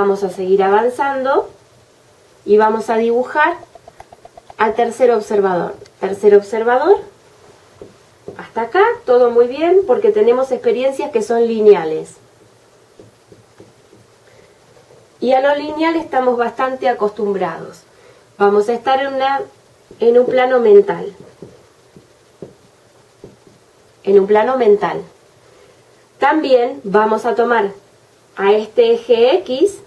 Vamos a seguir avanzando y vamos a dibujar al tercer observador. Tercer observador, hasta acá, todo muy bien, porque tenemos experiencias que son lineales. Y a lo lineal estamos bastante acostumbrados. Vamos a estar en un plano mental. En un plano mental. También vamos a tomar a este eje X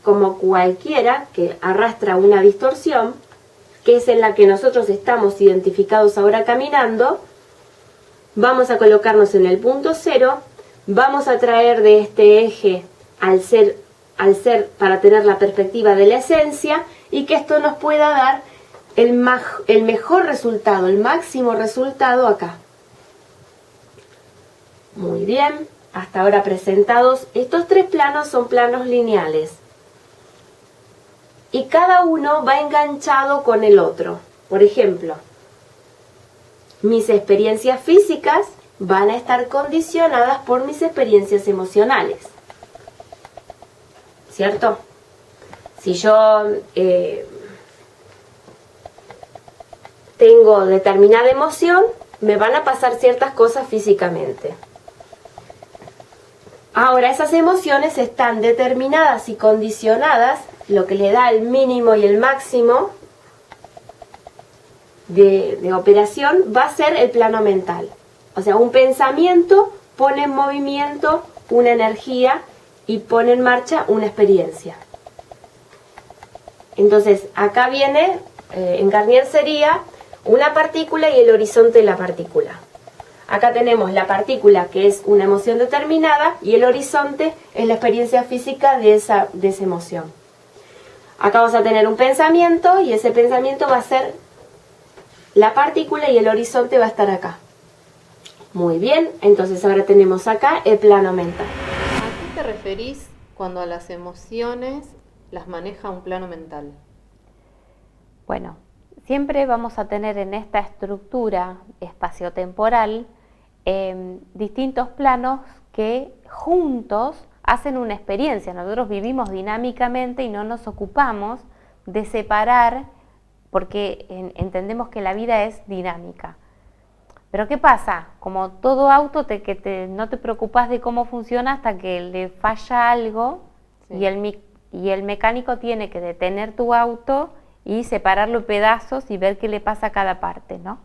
como cualquiera que arrastra una distorsión, que es en la que nosotros estamos identificados ahora caminando. Vamos a colocarnos en el punto 0, vamos a traer de este eje al ser para tener la perspectiva de la esencia y que esto nos pueda dar el mejor resultado, el máximo resultado acá. Muy bien, hasta ahora presentados, estos tres planos son planos lineales y cada uno va enganchado con el otro. Por ejemplo, mis experiencias físicas van a estar condicionadas por mis experiencias emocionales, ¿cierto? Si yo tengo determinada emoción, me van a pasar ciertas cosas físicamente. Ahora, esas emociones están determinadas y condicionadas, lo que le da el mínimo y el máximo de operación va a ser el plano mental. O sea, un pensamiento pone en movimiento una energía y pone en marcha una experiencia. Entonces, acá viene, en Garnier sería una partícula y el horizonte de la partícula. Acá tenemos la partícula, que es una emoción determinada, y el horizonte es la experiencia física de esa emoción. Acá vamos a tener un pensamiento, y ese pensamiento va a ser la partícula y el horizonte va a estar acá. Muy bien, entonces ahora tenemos acá el plano mental. ¿A qué te referís cuando a las emociones las maneja un plano mental? Bueno, siempre vamos a tener en esta estructura espaciotemporal distintos planos que juntos hacen una experiencia. Nosotros vivimos dinámicamente y no nos ocupamos de separar porque entendemos que la vida es dinámica. Pero ¿qué pasa? Como todo auto, no te preocupas de cómo funciona hasta que le falla algo, sí. y el mecánico tiene que detener tu auto y separarlo en pedazos y ver qué le pasa a cada parte, ¿no?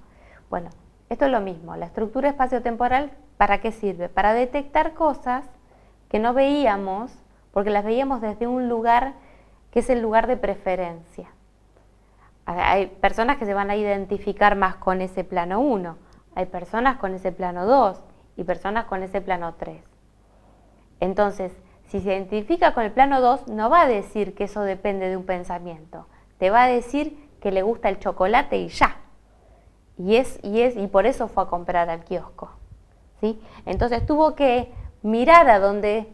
Bueno, esto es lo mismo. La estructura espaciotemporal, ¿para qué sirve? Para detectar cosas que no veíamos, porque las veíamos desde un lugar que es el lugar de preferencia. Hay personas que se van a identificar más con ese plano 1, hay personas con ese plano 2 y personas con ese plano 3. Entonces, si se identifica con el plano 2, no va a decir que eso depende de un pensamiento, te va a decir que le gusta el chocolate y ya. Y por eso fue a comprar al kiosco, ¿sí? Entonces tuvo que mirar a dónde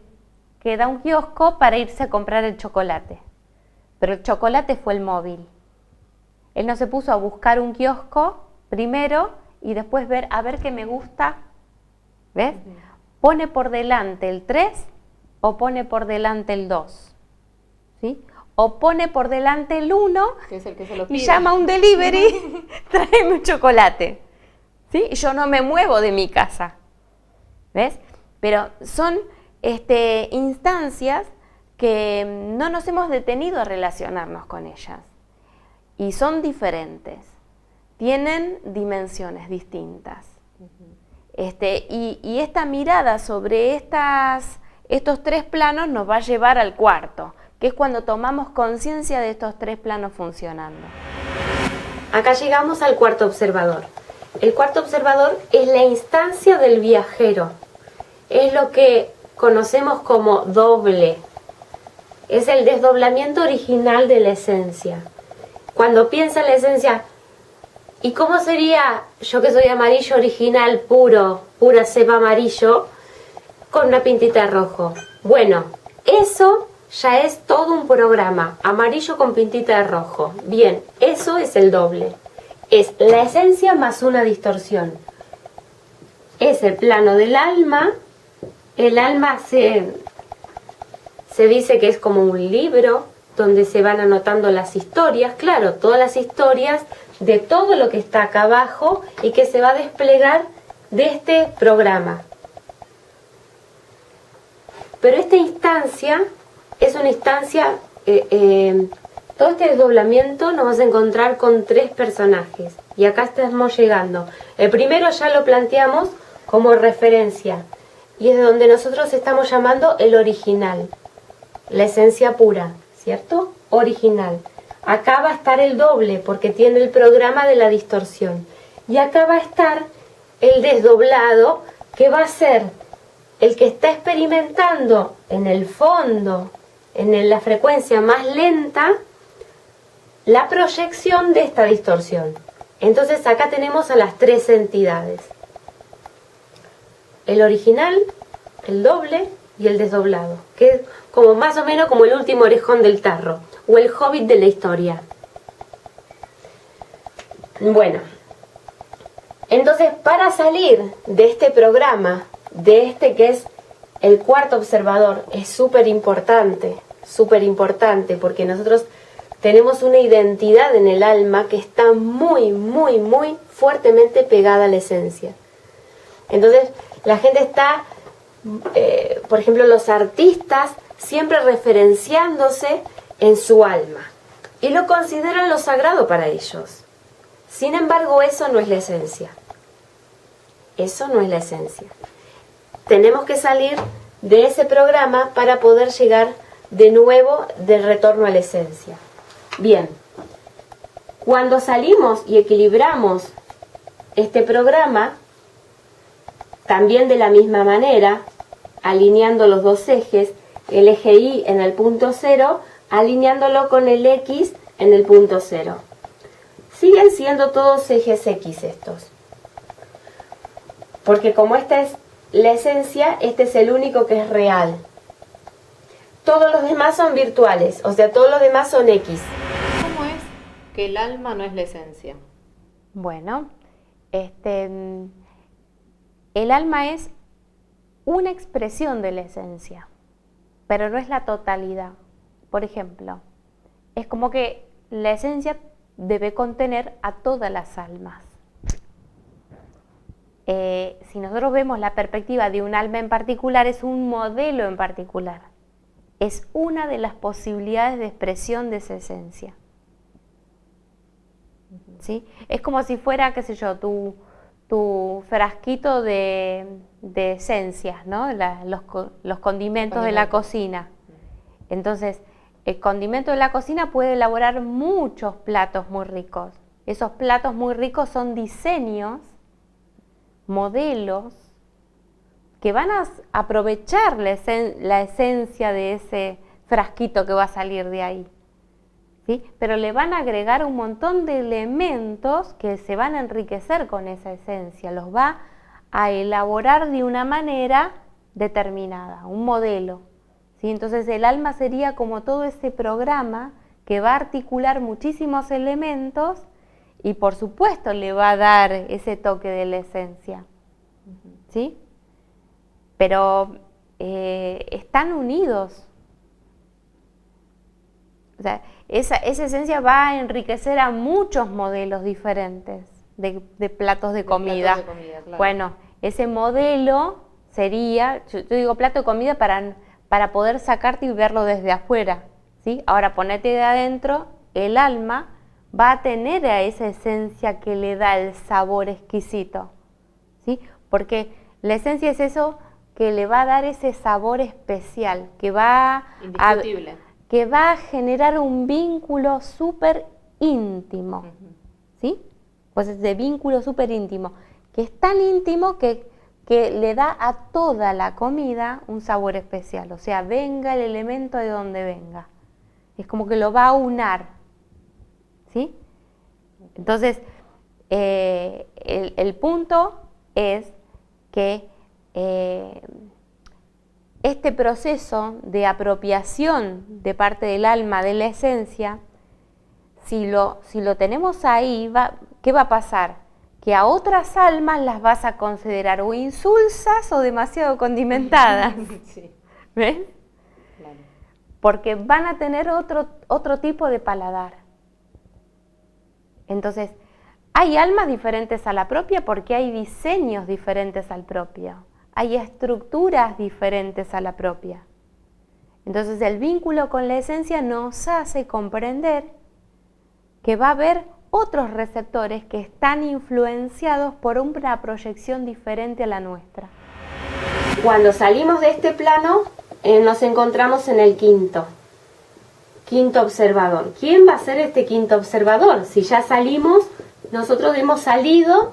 queda un kiosco para irse a comprar el chocolate. Pero el chocolate fue el móvil. Él no se puso a buscar un kiosco primero y después a ver qué me gusta. ¿Ves? Pone por delante el 3 o pone por delante el 2. ¿Sí? O pone por delante el 1 que es el que se lo pide. Y llama a un delivery, tráeme un chocolate. ¿Sí? Y yo no me muevo de mi casa. ¿Ves? Pero son instancias que no nos hemos detenido a relacionarnos con ellas. Y son diferentes. Tienen dimensiones distintas. Y esta mirada sobre estos tres planos nos va a llevar al cuarto, que es cuando tomamos conciencia de estos tres planos funcionando. Acá llegamos al cuarto observador. El cuarto observador es la instancia del viajero. Es lo que conocemos como doble. Es el desdoblamiento original de la esencia. Cuando piensa en la esencia, ¿y cómo sería yo que soy amarillo original, pura cepa amarillo, con una pintita de rojo? Bueno, eso ya es todo un programa, amarillo con pintita de rojo. Bien, eso es el doble. Es la esencia más una distorsión. Es el plano del alma. El alma se Se dice que es como un libro donde se van anotando las historias, claro, todas las historias de todo lo que está acá abajo y que se va a desplegar de este programa. Pero esta instancia es una instancia, todo este desdoblamiento nos vas a encontrar con 3 personajes. Y acá estamos llegando. El primero ya lo planteamos como referencia. Y es donde nosotros estamos llamando el original. La esencia pura, ¿cierto? Original. Acá va a estar el doble porque tiene el programa de la distorsión. Y acá va a estar el desdoblado, que va a ser el que está experimentando en el fondo, en la frecuencia más lenta, la proyección de esta distorsión. Entonces acá tenemos a las 3 entidades. El original, el doble y el desdoblado, que es como más o menos como el último orejón del tarro, o el hobbit de la historia. Bueno, entonces para salir de este programa, de este que es el cuarto observador, es súper importante, porque nosotros tenemos una identidad en el alma que está muy, muy, muy fuertemente pegada a la esencia. Entonces, la gente está, por ejemplo, los artistas siempre referenciándose en su alma y lo consideran lo sagrado para ellos. Sin embargo, eso no es la esencia. Eso no es la esencia. Tenemos que salir de ese programa para poder llegar de nuevo del retorno a la esencia. Bien, cuando salimos y equilibramos este programa, también de la misma manera, alineando los 2 ejes, el eje Y en el punto 0, alineándolo con el X en el punto 0. Siguen siendo todos ejes X estos. Porque como esta es la esencia, este es el único que es real. Todos los demás son virtuales, o sea, todos los demás son X. ¿Cómo es que el alma no es la esencia? Bueno, el alma es una expresión de la esencia, pero no es la totalidad. Por ejemplo, es como que la esencia debe contener a todas las almas. Si nosotros vemos la perspectiva de un alma en particular, es un modelo en particular. Es una de las posibilidades de expresión de esa esencia. ¿Sí? Es como si fuera, qué sé yo, tu frasquito de esencias, ¿no? Los condimentos de la cocina. Entonces, el condimento de la cocina puede elaborar muchos platos muy ricos. Esos platos muy ricos son diseños, modelos, que van a aprovechar la esencia de ese frasquito que va a salir de ahí. ¿Sí? Pero le van a agregar un montón de elementos que se van a enriquecer con esa esencia, los va a elaborar de una manera determinada, un modelo. ¿Sí? Entonces el alma sería como todo ese programa que va a articular muchísimos elementos y por supuesto le va a dar ese toque de la esencia. ¿Sí? Pero están unidos. O sea, esa esencia va a enriquecer a muchos modelos diferentes de platos de comida. Platos de comida, claro. Bueno, ese modelo sería, yo digo plato de comida para poder sacarte y verlo desde afuera, ¿sí? Ahora ponete de adentro, el alma va a tener a esa esencia que le da el sabor exquisito, ¿sí? Porque la esencia es eso que le va a dar ese sabor especial, que va indiscutible. Que va a generar un vínculo súper íntimo, ¿sí? Pues ese vínculo súper íntimo, que es tan íntimo que le da a toda la comida un sabor especial, o sea, venga el elemento de donde venga. Es como que lo va a unar, ¿sí? Entonces, el punto es que este proceso de apropiación de parte del alma, de la esencia, si lo tenemos ahí, ¿qué va a pasar? Que a otras almas las vas a considerar o insulsas o demasiado condimentadas. Sí. ¿Ves? Claro. porque van a tener otro tipo de paladar. Entonces, hay almas diferentes a la propia porque hay diseños diferentes al propio, hay estructuras diferentes a la propia. Entonces, el vínculo con la esencia nos hace comprender que va a haber otros receptores que están influenciados por una proyección diferente a la nuestra. Cuando salimos de este plano, nos encontramos en el quinto observador. ¿Quién va a ser este quinto observador? Si ya salimos, nosotros hemos salido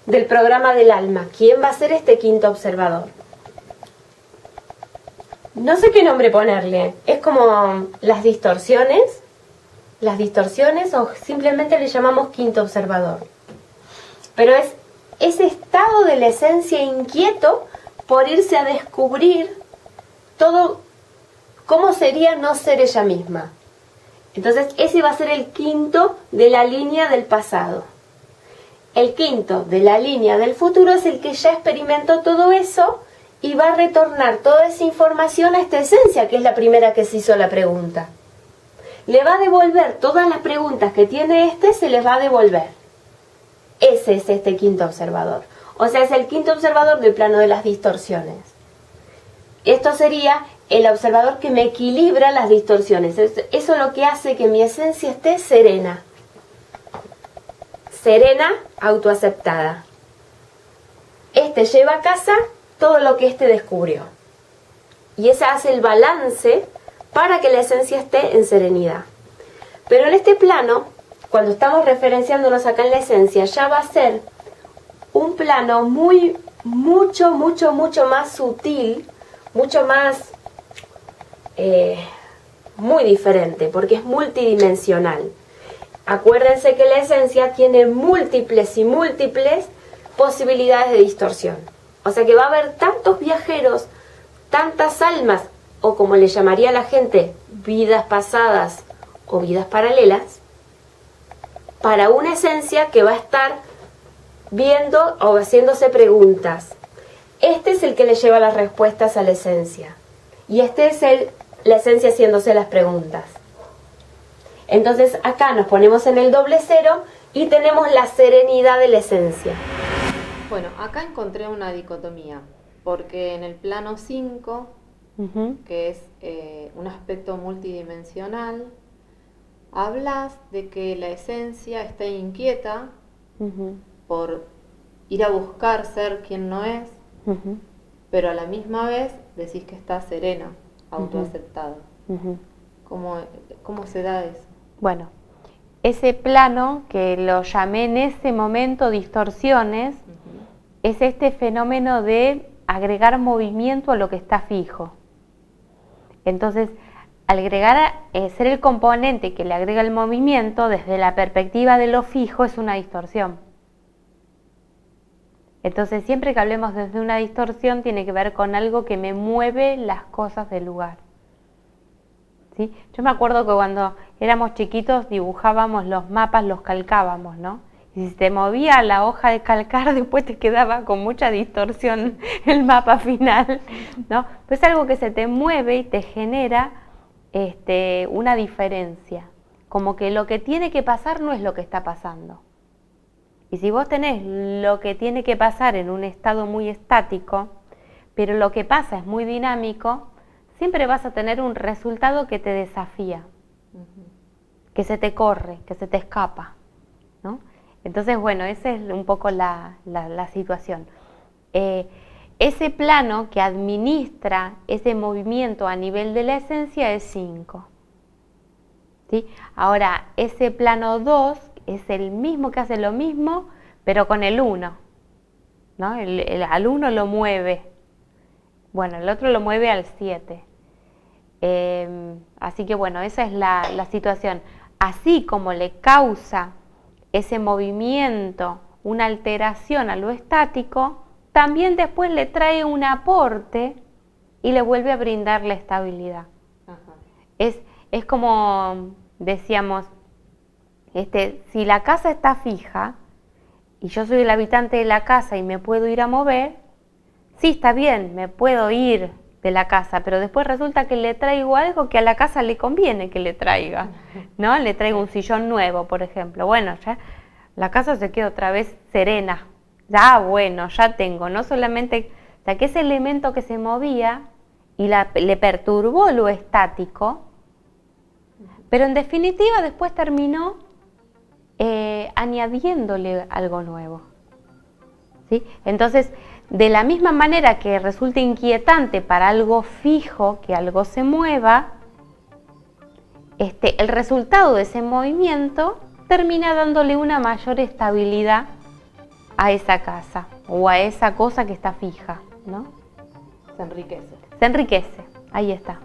del programa del alma. ¿Quién va a ser este quinto observador? No sé qué nombre ponerle. Es como las distorsiones o simplemente le llamamos quinto observador. Pero es ese estado de la esencia inquieto por irse a descubrir todo cómo sería no ser ella misma. Entonces ese va a ser el quinto de la línea del pasado. El quinto de la línea del futuro es el que ya experimentó todo eso y va a retornar toda esa información a esta esencia, que es la primera que se hizo la pregunta. Le va a devolver todas las preguntas que tiene se les va a devolver. Ese es este quinto observador. O sea, es el quinto observador del plano de las distorsiones. Esto sería el observador que me equilibra las distorsiones. Eso es lo que hace que mi esencia esté serena. Serena, autoaceptada. Lleva a casa todo lo que descubrió. Y ese hace el balance para que la esencia esté en serenidad. Pero en este plano, cuando estamos referenciándonos acá en la esencia, ya va a ser un plano mucho más sutil, mucho más, muy diferente, porque es multidimensional. Acuérdense que la esencia tiene múltiples posibilidades de distorsión. O sea que va a haber tantos viajeros, tantas almas, o como le llamaría a la gente, vidas pasadas o vidas paralelas, para una esencia que va a estar viendo o haciéndose preguntas. Este es el que le lleva las respuestas a la esencia. Y este es la esencia haciéndose las preguntas. Entonces acá nos ponemos en el doble cero y tenemos la serenidad de la esencia. Bueno, acá encontré una dicotomía, porque en el plano 5, que es un aspecto multidimensional, hablas de que la esencia está inquieta por ir a buscar ser quien no es, pero a la misma vez decís que está serena, autoaceptada. ¿Cómo se da eso? Bueno, ese plano, que lo llamé en ese momento distorsiones, es este fenómeno de agregar movimiento a lo que está fijo. Entonces, al agregar, ser el componente que le agrega el movimiento, desde la perspectiva de lo fijo, es una distorsión. Entonces, siempre que hablemos desde una distorsión, tiene que ver con algo que me mueve las cosas del lugar. ¿Sí? Yo me acuerdo que cuando éramos chiquitos dibujábamos los mapas, los calcábamos, ¿no? Y si te movía la hoja de calcar, después te quedaba con mucha distorsión el mapa final, ¿no? Pues es algo que se te mueve y te genera una diferencia. Como que lo que tiene que pasar no es lo que está pasando. Y si vos tenés lo que tiene que pasar en un estado muy estático, pero lo que pasa es muy dinámico, siempre vas a tener un resultado que te desafía, que se te corre, que se te escapa, ¿no? Entonces, bueno, esa es un poco la situación. Ese plano que administra ese movimiento a nivel de la esencia es 5. ¿Sí? Ahora, ese plano 2 es el mismo que hace lo mismo, pero con el 1, ¿no? Al 1 lo mueve. Bueno, el otro lo mueve al 7. Así que bueno, esa es la situación. Así como le causa ese movimiento una alteración a lo estático, también después le trae un aporte y le vuelve a brindar la estabilidad. Es como decíamos, si la casa está fija y yo soy el habitante de la casa y me puedo ir a mover, sí, está bien, me puedo ir de la casa, pero después resulta que le traigo algo que a la casa le conviene que le traiga, ¿no? Le traigo un sillón nuevo, por ejemplo. Bueno, ya la casa se queda otra vez serena. Ya, bueno, ya tengo, no solamente, o sea, que ese elemento que se movía y le perturbó lo estático, pero en definitiva después terminó añadiéndole algo nuevo. ¿Sí? Entonces, de la misma manera que resulta inquietante para algo fijo que algo se mueva, el resultado de ese movimiento termina dándole una mayor estabilidad a esa casa o a esa cosa que está fija, ¿no? Se enriquece. Se enriquece, ahí está.